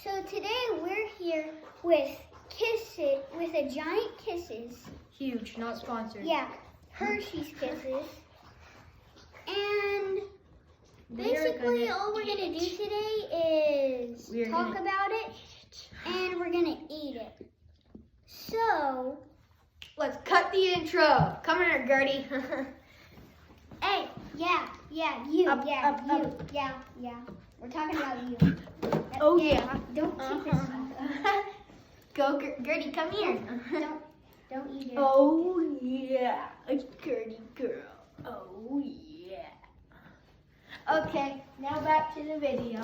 So today we're here with Kisses, with a giant Kisses. Huge, not sponsored. Yeah, Hershey's Kisses. And basically all we're gonna do today is talk about it and we're gonna eat it. So let's cut the intro. Come here, Gertie. hey, you. We're talking about you. Oh yeah. Don't keep it stuck. Go, Gertie, come here. Don't eat it. Oh yeah, a Gertie girl. Oh yeah. Okay, now back to the video.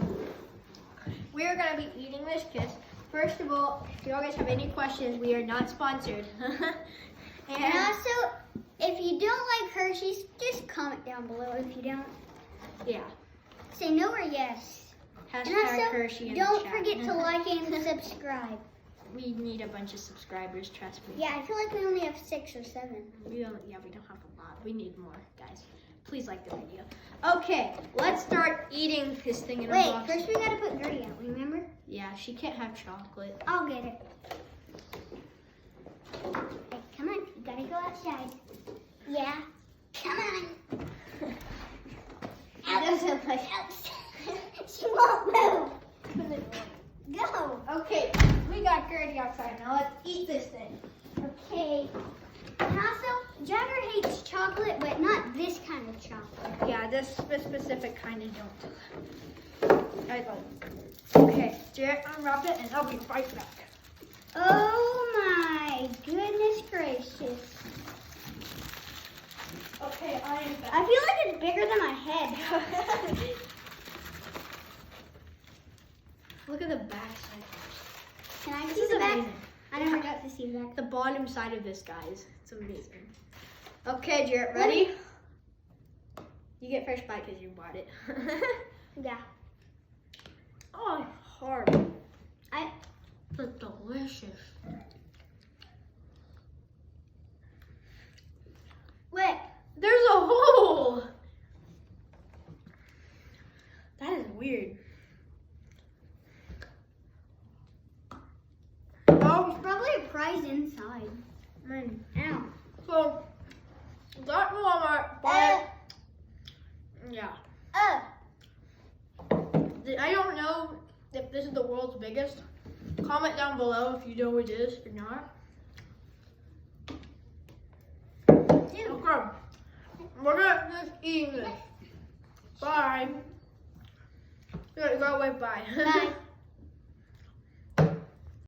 We're gonna be eating this kiss. First of all, if you guys have any questions, we are not sponsored. And also, if you don't like Hershey's, just comment down below if you don't. Yeah. Say no or yes. Hashtag And also, Hershey in don't the chat. forget to like and subscribe. We need a bunch of subscribers, trust me. Yeah, I feel like we only have 6 or 7. We don't have a lot. We need more, guys. Please like the video. Okay, let's start eating this thing in a box. Wait, first we gotta put Gertie out, remember? Yeah, she can't have chocolate. I'll get it. Hey, come on, you gotta go outside. Yeah, come on. Doesn't like She won't move. Go. Okay, we got Gertie outside. Now let's eat this thing. Okay. And also, Jagger hates chocolate, but not this kind of chocolate. Yeah, this specific kind of don't. I like. Okay, Jared, unwrap it and I'll be right back. Oh my goodness gracious. Okay, I am back. I feel like it's bigger than my head. Look at the back side. Can I This see is the back? amazing. I never got to see the back. The bottom side of this, guys. It's amazing. Okay, Jared, ready? You get first bite because you bought it. Yeah. Oh, hard. I It's delicious. wait. There's a hole. That is weird. There's probably a prize inside. Ow. So, got Walmart, but yeah. I don't know if this is the world's biggest. Comment down below if you know what it is or not. Dude. Okay, we're gonna just eating this. Bye. You gotta go away. Bye. Bye.